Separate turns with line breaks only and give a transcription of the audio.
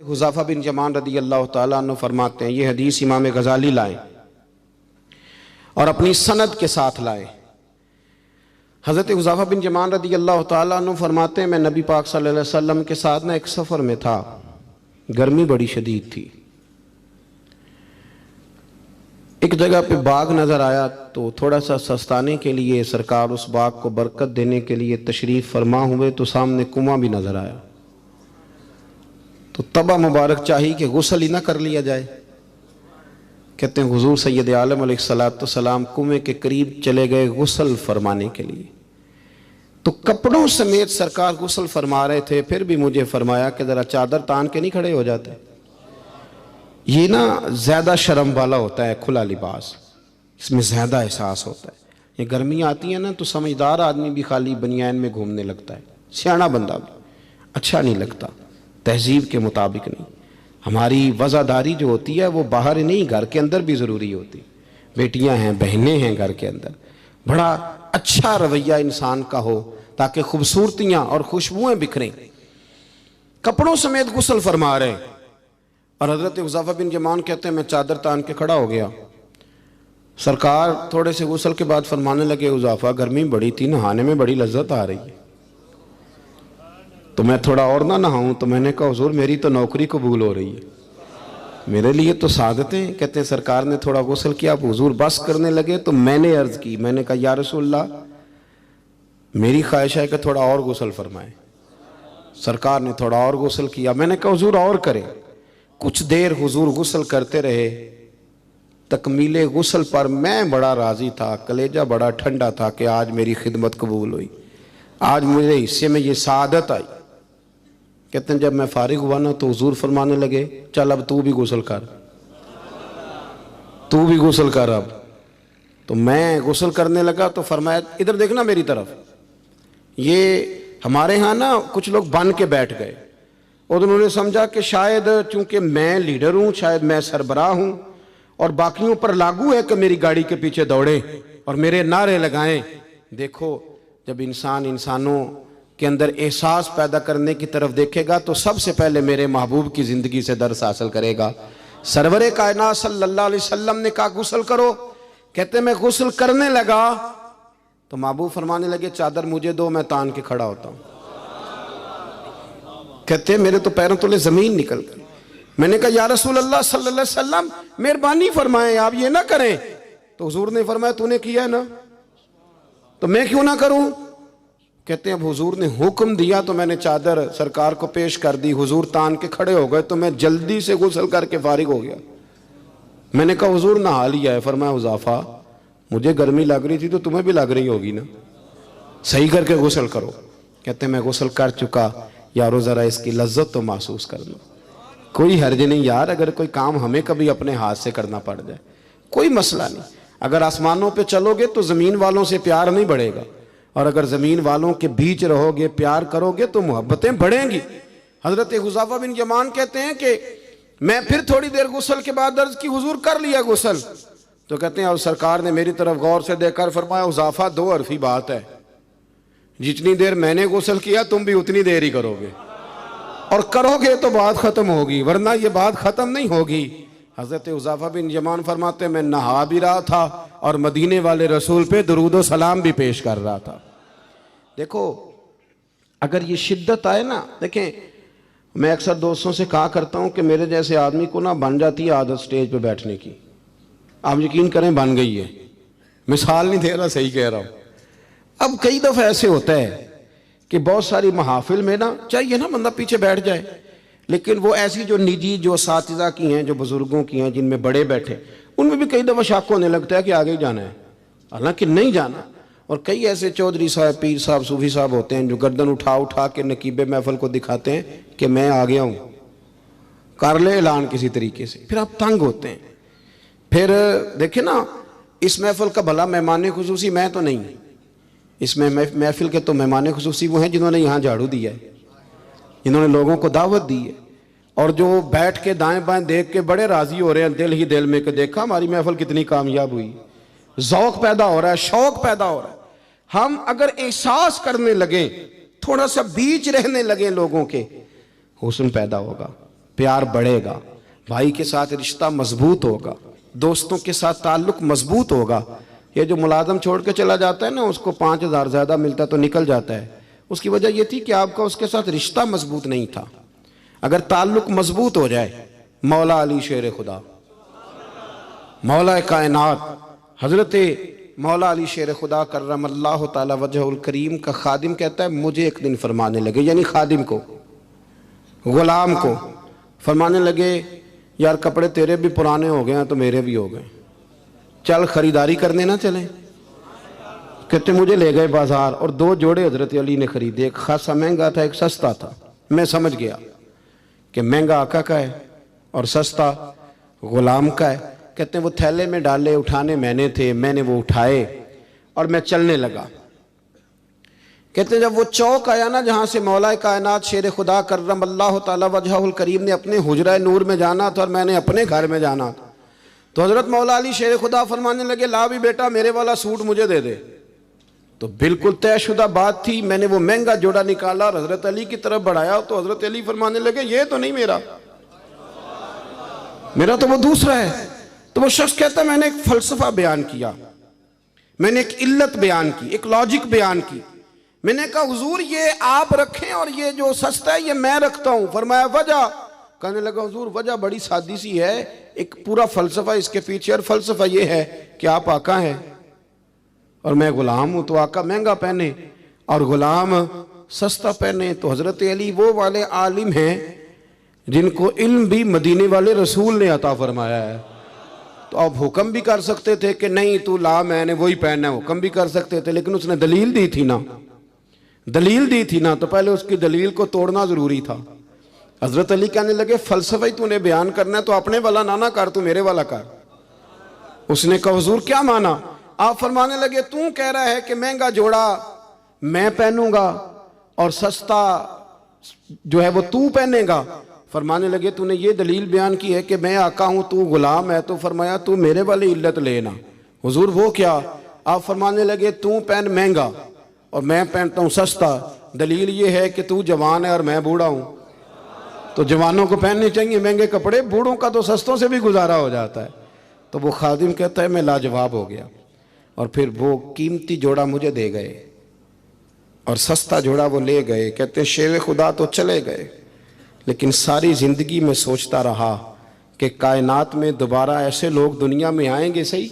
حذیفہ بن یمان رضی اللہ تعالیٰ عنہ فرماتے ہیں، یہ حدیث امام غزالی لائیں اور اپنی سند کے ساتھ لائیں۔ حضرت حذیفہ بن یمان رضی اللہ تعالیٰ عنہ فرماتے ہیں، میں نبی پاک صلی اللہ علیہ وسلم کے ساتھ ایک سفر میں تھا، گرمی بڑی شدید تھی۔ ایک جگہ پہ باغ نظر آیا تو تھوڑا سا سستانے کے لیے سرکار اس باغ کو برکت دینے کے لیے تشریف فرما ہوئے تو سامنے کنواں بھی نظر آیا، تو تبا مبارک چاہی کہ غسل ہی نہ کر لیا جائے۔ کہتے ہیں حضور سید عالم علیہ السلام کنویں کے قریب چلے گئے غسل فرمانے کے لیے، تو کپڑوں سمیت سرکار غسل فرما رہے تھے، پھر بھی مجھے فرمایا کہ ذرا چادر تان کے نہیں کھڑے ہو جاتے۔ یہ نا زیادہ شرم والا ہوتا ہے کھلا لباس، اس میں زیادہ احساس ہوتا ہے۔ یہ گرمیاں آتی ہیں نا تو سمجھدار آدمی بھی خالی بنیان میں گھومنے لگتا ہے، سیاںا بندہ بھی اچھا نہیں لگتا، تہذیب کے مطابق نہیں۔ ہماری وزاداری جو ہوتی ہے وہ باہر نہیں، گھر کے اندر بھی ضروری ہوتی۔ بیٹیاں ہیں، بہنیں ہیں گھر کے اندر، بڑا اچھا رویہ انسان کا ہو تاکہ خوبصورتیاں اور خوشبوئیں بکھریں۔ کپڑوں سمیت غسل فرما رہے، اور حضرت حذیفہ بن یمان کہتے ہیں میں چادر تان کے کھڑا ہو گیا۔ سرکار تھوڑے سے غسل کے بعد فرمانے لگے، حذیفہ گرمی بڑی تھی، نہانے میں بڑی لذت آ رہی ہے، تو میں تھوڑا اور نہ نہاؤں؟ تو میں نے کہا حضور میری تو نوکری قبول ہو رہی ہے، میرے لیے تو سعادتیں۔ کہتے ہیں سرکار نے تھوڑا غسل کیا، اب حضور بس کرنے لگے تو میں نے عرض کی، میں نے کہا یا رسول اللہ میری خواہش ہے کہ تھوڑا اور غسل فرمائیں۔ سرکار نے تھوڑا اور غسل کیا، میں نے کہا حضور اور کریں۔ کچھ دیر حضور غسل کرتے رہے، تکمیل غسل پر میں بڑا راضی تھا، کلیجہ بڑا ٹھنڈا تھا کہ آج میری خدمت قبول ہوئی، آج مجھے حصے میں یہ سعادت آئی۔ کہتے ہیں جب میں فارغ ہوا نا تو حضور فرمانے لگے چل اب تو بھی غسل کر، تو بھی غسل کر اب۔ تو میں غسل کرنے لگا تو فرمایا ادھر دیکھنا میری طرف۔ یہ ہمارے ہاں نا کچھ لوگ بن کے بیٹھ گئے، اور انہوں نے سمجھا کہ شاید چونکہ میں لیڈر ہوں، شاید میں سربراہ ہوں، اور باقیوں پر لاگو ہے کہ میری گاڑی کے پیچھے دوڑیں اور میرے نعرے لگائیں۔ دیکھو جب انسان انسانوں کے اندر احساس پیدا کرنے کی طرف دیکھے گا تو سب سے پہلے میرے محبوب کی زندگی سے درس حاصل کرے گا۔ سرور کائنات صلی اللہ علیہ وسلم نے کہا غسل کرو، کہتے میں غسل کرنے لگا تو محبوب فرمانے لگے چادر مجھے دو، میں تان کے کھڑا ہوتا ہوں۔ کہتے ہیں میرے تو پیروں تلے زمین نکل گئی۔ میں نے کہا یا رسول اللہ صلی اللہ علیہ وسلم مہربانی فرمائیں آپ یہ نہ کریں۔ تو حضور نے فرمایا تو نے کیا ہے نا تو میں کیوں نہ کروں؟ کہتے ہیں اب حضور نے حکم دیا تو میں نے چادر سرکار کو پیش کر دی، حضور تان کے کھڑے ہو گئے تو میں جلدی سے غسل کر کے فارغ ہو گیا۔ میں نے کہا حضور نہا لیا ہے؟ فرمایا حذیفہ مجھے گرمی لگ رہی تھی تو تمہیں بھی لگ رہی ہوگی نا، صحیح کر کے غسل کرو۔ کہتے ہیں میں غسل کر چکا، یارو ذرا اس کی لذت تو محسوس کرنا۔ کوئی حرج نہیں یار، اگر کوئی کام ہمیں کبھی اپنے ہاتھ سے کرنا پڑ جائے کوئی مسئلہ نہیں۔ اگر آسمانوں پہ چلو گے تو زمین والوں سے پیار نہیں بڑھے گا، اور اگر زمین والوں کے بیچ رہو گے پیار کرو گے تو محبتیں بڑھیں گی۔ حضرت حذیفہ بن یمان کہتے ہیں کہ میں پھر تھوڑی دیر غسل کے بعد عرض کی حضور کر لیا غسل؟ تو کہتے ہیں اور سرکار نے میری طرف غور سے دیکھ کر فرمایا حذیفہ دو حرفی بات ہے، جتنی دیر میں نے غسل کیا تم بھی اتنی دیر ہی کرو گے، اور کرو گے تو بات ختم ہوگی ورنہ یہ بات ختم نہیں ہوگی۔ حضرت حذیفہ بن یمان فرماتے میں نہا بھی رہا تھا اور مدینے والے رسول پہ درود و سلام بھی پیش کر رہا تھا۔ دیکھو اگر یہ شدت آئے نا، دیکھیں میں اکثر دوستوں سے کہا کرتا ہوں کہ میرے جیسے آدمی کو نا بن جاتی ہے عادت سٹیج پہ بیٹھنے کی، آپ یقین کریں بن گئی ہے، مثال نہیں دے رہا صحیح کہہ رہا ہوں۔ اب کئی دفعہ ایسے ہوتا ہے کہ بہت ساری محافل میں نا چاہیے نا بندہ پیچھے بیٹھ جائے، لیکن وہ ایسی جو نجی جو اساتذہ کی ہیں، جو بزرگوں کی ہیں، جن میں بڑے بیٹھے، ان میں بھی کئی دفعہ شک ہونے لگتا ہے کہ آگے ہی جانا ہے، حالانکہ نہیں جانا۔ اور کئی ایسے چودھری صاحب، پیر صاحب، صوفی صاحب ہوتے ہیں جو گردن اٹھا اٹھا کے نقیب محفل کو دکھاتے ہیں کہ میں آ گیا ہوں، کر لے اعلان کسی طریقے سے، پھر آپ تنگ ہوتے ہیں۔ پھر دیکھیں نا اس محفل کا بھلا مہمان خصوصی میں تو نہیں، اس میں محفل کے تو مہمان خصوصی وہ ہیں جنہوں نے یہاں جھاڑو دیا ہے، جنہوں نے لوگوں کو دعوت دی ہے، اور جو بیٹھ کے دائیں بائیں دیکھ کے بڑے راضی ہو رہے ہیں دل ہی دل میں کہ دیکھا ہماری محفل کتنی کامیاب ہوئی۔ ذوق پیدا ہو رہا ہے، شوق پیدا ہو رہا ہے۔ ہم اگر احساس کرنے لگیں، تھوڑا سا بیچ رہنے لگیں لوگوں کے، حسن پیدا ہوگا۔ پیار بڑھے گا، بھائی کے ساتھ رشتہ مضبوط ہوگا، دوستوں کے ساتھ تعلق مضبوط ہوگا۔ یہ جو ملازم چھوڑ کے چلا جاتا ہے نا، اس کو 5,000 زیادہ ملتا ہے تو نکل جاتا ہے، اس کی وجہ یہ تھی کہ آپ کا اس کے ساتھ رشتہ مضبوط نہیں تھا۔ اگر تعلق مضبوط ہو جائے، مولا علی شیر خدا، مولا کائنات حضرت مولا علی شیر خدا کرم اللہ تعالی وجہ الکریم کا خادم کہتا ہے مجھے ایک دن فرمانے لگے، یعنی خادم کو، غلام کو فرمانے لگے یار کپڑے تیرے بھی پرانے ہو گئے ہیں تو میرے بھی ہو گئے، چل خریداری کرنے نہ چلیں۔ کہتے مجھے لے گئے بازار اور 2 جوڑے حضرت علی نے خریدے، ایک خاصا مہنگا تھا ایک سستا تھا۔ میں سمجھ گیا کہ مہنگا آقا کا ہے اور سستا غلام کا ہے۔ کہتے ہیں وہ تھیلے میں ڈالے، اٹھانے میں نے تھے، میں نے وہ اٹھائے اور میں چلنے لگا۔ کہتے ہیں جب وہ چوک آیا نا جہاں سے مولا کائنات شیر خدا کرم اللہ تعالی وجہ الکریم نے اپنے حجرہ نور میں جانا تھا اور میں نے اپنے گھر میں جانا تھا، تو حضرت مولا علی شیر خدا فرمانے لگے لا بھی بیٹا میرے والا سوٹ مجھے دے دے۔ تو بالکل طے شدہ بات تھی، میں نے وہ مہنگا جوڑا نکالا اور حضرت علی کی طرف بڑھایا تو حضرت علی فرمانے لگے یہ تو نہیں میرا تو وہ دوسرا ہے۔ تو وہ شخص کہتا ہے میں نے ایک فلسفہ بیان کیا، میں نے ایک علت بیان کی، ایک لاجک بیان کی۔ میں نے کہا حضور یہ آپ رکھیں اور یہ جو سستا ہے یہ میں رکھتا ہوں۔ فرمایا وجہ؟ کہنے لگا حضور وجہ بڑی سادی سی ہے، ایک پورا فلسفہ اس کے پیچھے، اور فلسفہ یہ ہے کہ آپ آقا ہیں اور میں غلام ہوں، تو آقا مہنگا پہنے اور غلام سستا پہنے۔ تو حضرت علی وہ والے عالم ہیں جن کو علم بھی مدینے والے رسول نے عطا فرمایا ہے، تو آپ حکم بھی کر سکتے تھے کہ نہیں تو لا میں نے وہی پہننا ہے، حکم بھی کر سکتے تھے، لیکن اس نے دلیل دی تھی نا، دلیل دی تھی نا، تو پہلے اس کی دلیل کو توڑنا ضروری تھا۔ حضرت علی کہنے لگے فلسفہ ہی تو نے بیان کرنا ہے تو اپنے والا نہ کر، تو میرے والا کر۔ اس نے کہا حضور کیا مانا؟ آپ فرمانے لگے تو کہہ رہا ہے کہ مہنگا جوڑا میں پہنوں گا اور سستا جو ہے وہ تو پہنے گا۔ فرمانے لگے تو نے یہ دلیل بیان کی ہے کہ میں آقا ہوں تو غلام ہے، تو فرمایا تو میرے والی علت لینا۔ حضور وہ کیا؟ آپ فرمانے لگے تو پہن مہنگا اور میں پہنتا ہوں سستا، دلیل یہ ہے کہ تو جوان ہے اور میں بوڑھا ہوں، تو جوانوں کو پہننے چاہیے مہنگے کپڑے، بوڑھوں کا تو سستوں سے بھی گزارا ہو جاتا ہے۔ تو وہ خادم کہتا ہے میں لاجواب ہو گیا، اور پھر وہ قیمتی جوڑا مجھے دے گئے اور سستا جوڑا وہ لے گئے۔ کہتے ہیں شیر خدا تو چلے گئے، لیکن ساری زندگی میں سوچتا رہا کہ کائنات میں دوبارہ ایسے لوگ دنیا میں آئیں گے صحیح؟